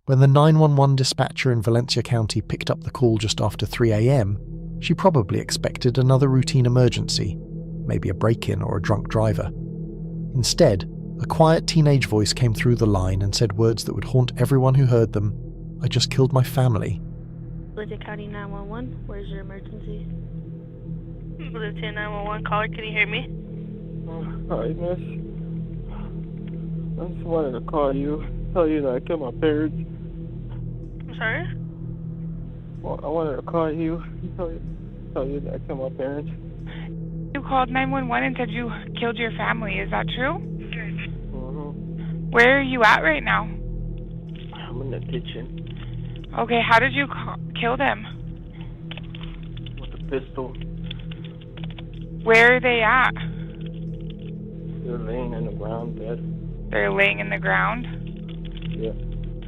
When the 911 dispatcher in Valencia County picked up the call just after 3 a.m, she probably expected another routine emergency, maybe a break-in or a drunk driver. Instead, a quiet teenage voice came through the line and said words that would haunt everyone who heard them. "I just killed my family." Valencia County 911, where's your emergency? Valencia 911, caller, can you hear me? Hi, miss. I just wanted to call you, tell you that I killed my parents. I'm sorry? Well, I wanted to call you, tell you that I killed my parents. You called 911 and said you killed your family. Is that true? Mm-hmm. Where are you at right now? I'm in the kitchen Okay, how did you kill them? with a pistol. Where are they at? They're laying in the ground dead. They're laying in the ground? Yeah,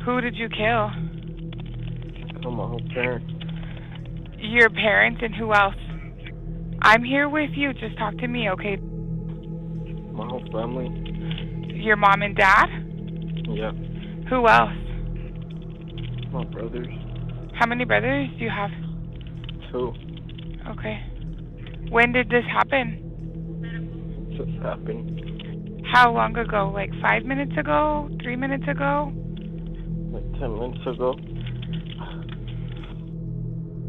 Who did you kill? I killed my whole parents. Your parents and who else? I'm here with you. Just talk to me, okay? My whole family. Your mom and dad? Yeah, Who else? my brothers. How many brothers do you have? 2. Okay. When did this happen? It just happened How long ago? Like 5 minutes ago? 3 minutes ago? like 10 minutes ago.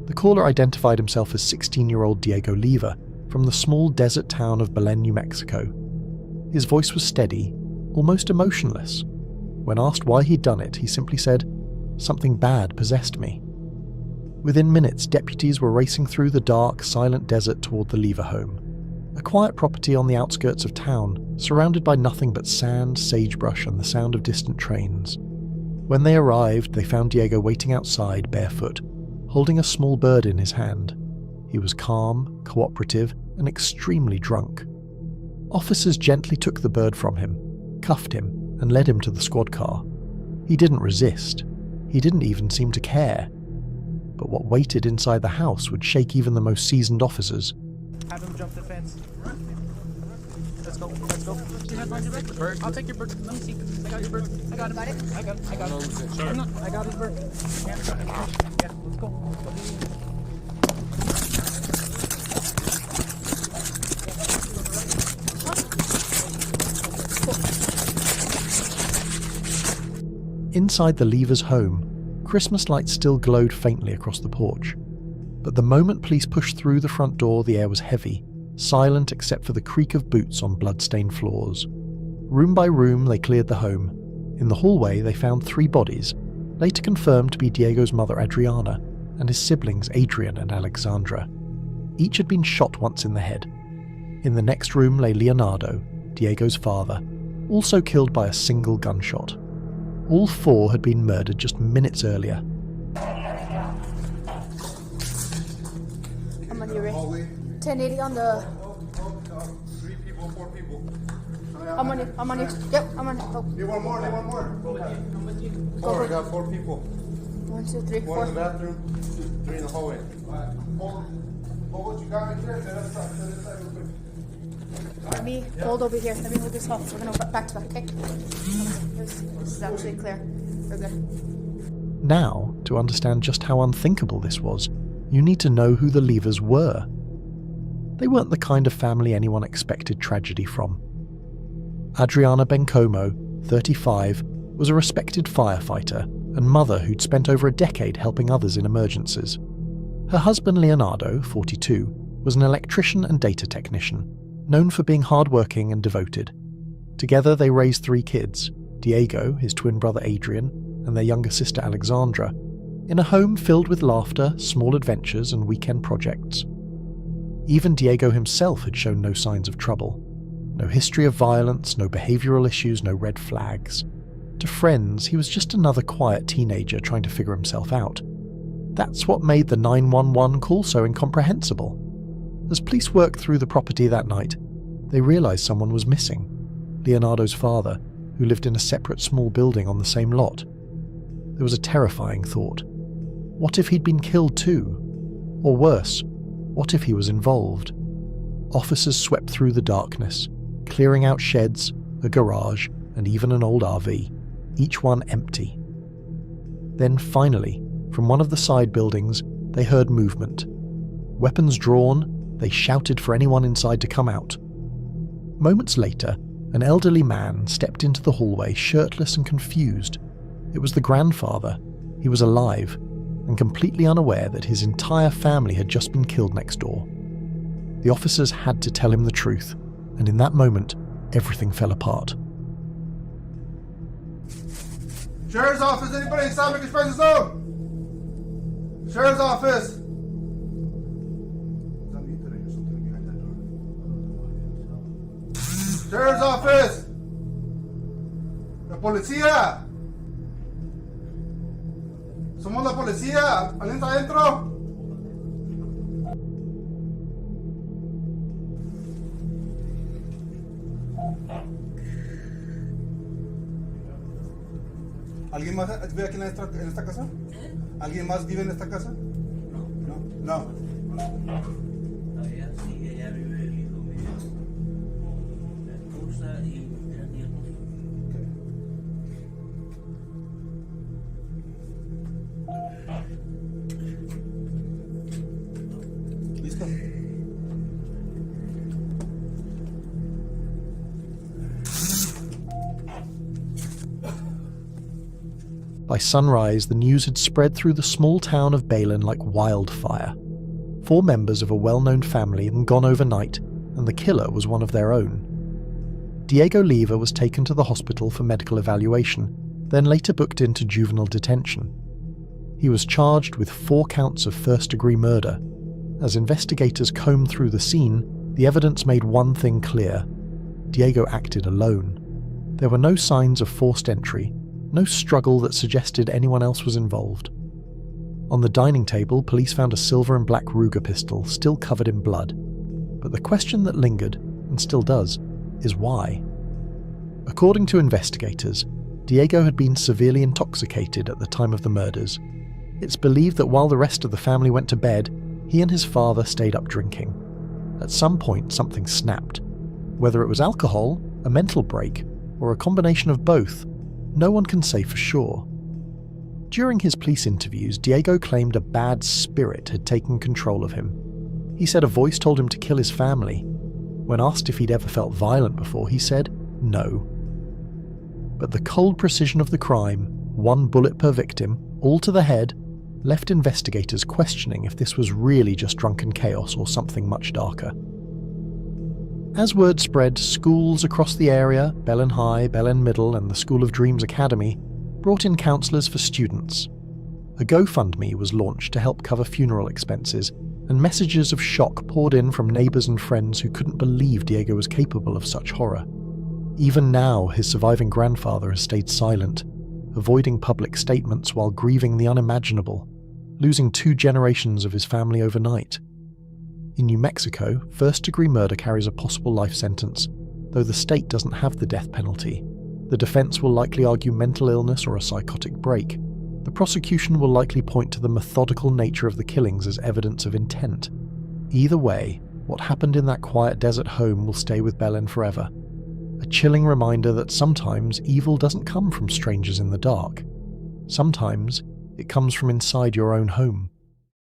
The caller identified himself as 16-year-old Diego Leyva from the small desert town of Belen, New Mexico. His voice was steady, almost emotionless. When asked why he'd done it, he simply said, "Something bad possessed me." Within minutes, deputies were racing through the dark, silent desert toward the Leyva home, a quiet property on the outskirts of town, surrounded by nothing but sand, sagebrush, and the sound of distant trains. When they arrived, they found Diego waiting outside, barefoot, holding a small bird in his hand. He was calm, cooperative, and extremely drunk. Officers gently took the bird from him, cuffed him, and led him to the squad car. He didn't resist. He didn't even seem to care. But what waited inside the house would shake even the most seasoned officers. Have him jump the fence. Let's go. Let's go. You have your bird? Bird. I'll take your bird. Let me see. I got your bird. I got him. I got it. I got it. I'm not. I got his bird. Yeah, let's go. Inside the Leyva's home, Christmas lights still glowed faintly across the porch. But the moment police pushed through the front door, the air was heavy, silent except for the creak of boots on blood-stained floors. Room by room, they cleared the home. In the hallway, they found 3 bodies, later confirmed to be Diego's mother Adriana and his siblings Adrian and Alexandra. Each had been shot once in the head. In the next room lay Leonardo, Diego's father, also killed by a single gunshot. All 4 had been murdered just minutes earlier. I'm on your right. 1080 on the... 3 people, 4 people. I'm on you. I'm on you. Yep, I'm on you. Go. Need one more, Go, I go. got 4 people. 1, 2, 3, 1 in the 4. bathroom, 3 in the hallway. Hold what you got right there, then let's start. Set it aside real quick. Let me hold over here. Let me hold this off. We're going to back to back, okay? This is actually clear. We're good. Now, to understand just how unthinkable this was, you need to know who the Leyvas were. They weren't the kind of family anyone expected tragedy from. Adriana Bencomo, 35, was a respected firefighter and mother who'd spent over a decade helping others in emergencies. Her husband Leonardo, 42, was an electrician and data technician, known for being hardworking and devoted. Together they raised 3 kids, Diego, his twin brother Adrian, and their younger sister Alexandra, in a home filled with laughter, small adventures, and weekend projects. Even Diego himself had shown no signs of trouble. No history of violence, no behavioral issues, no red flags. To friends, he was just another quiet teenager trying to figure himself out. That's what made the 911 call so incomprehensible. As police worked through the property that night, they realized someone was missing. Leonardo's father, who lived in a separate small building on the same lot. There was a terrifying thought. What if he'd been killed too? Or worse, what if he was involved? Officers swept through the darkness, clearing out sheds, a garage, and even an old RV, each one empty. Then finally, from one of the side buildings, they heard movement. Weapons drawn, they shouted for anyone inside to come out. Moments later, an elderly man stepped into the hallway shirtless and confused. It was the grandfather. He was alive and completely unaware that his entire family had just been killed next door. The officers had to tell him the truth, and in that moment, everything fell apart. Sheriff's office, anybody inside make express zone? Sheriff's office. Sheriff's office. La policía. Somos la policía. ¿Alguien está adentro? ¿Alguien más vive aquí en esta casa? ¿Alguien más vive en esta casa? No. Todavía sí, ella vive el hijo mío, la esposa y mis 3 nietos. ¿Listo? By sunrise, the news had spread through the small town of Balin like wildfire. 4 members of a well-known family had gone overnight, and the killer was one of their own. Diego Leyva was taken to the hospital for medical evaluation, then later booked into juvenile detention. He was charged with 4 counts of first-degree murder. As investigators combed through the scene, the evidence made one thing clear: Diego acted alone. There were no signs of forced entry, no struggle that suggested anyone else was involved. On the dining table, police found a silver and black Ruger pistol, still covered in blood. But the question that lingered, and still does, is why? According to investigators, Diego had been severely intoxicated at the time of the murders. It's believed that while the rest of the family went to bed, he and his father stayed up drinking. At some point, something snapped. Whether it was alcohol, a mental break, or a combination of both, no one can say for sure. During his police interviews, Diego claimed a bad spirit had taken control of him. He said a voice told him to kill his family. When asked if he'd ever felt violent before, he said no. But the cold precision of the crime, 1 bullet per victim, all to the head, left investigators questioning if this was really just drunken chaos or something much darker. As word spread, schools across the area, Belen High, Belen Middle, and the School of Dreams Academy, brought in counsellors for students. A GoFundMe was launched to help cover funeral expenses, and messages of shock poured in from neighbours and friends who couldn't believe Diego was capable of such horror. Even now, his surviving grandfather has stayed silent, avoiding public statements while grieving the unimaginable, losing 2 generations of his family overnight. In New Mexico, first-degree murder carries a possible life sentence, though the state doesn't have the death penalty. The defense will likely argue mental illness or a psychotic break. The prosecution will likely point to the methodical nature of the killings as evidence of intent. Either way, what happened in that quiet desert home will stay with Belen forever. A chilling reminder that sometimes evil doesn't come from strangers in the dark. Sometimes it comes from inside your own home.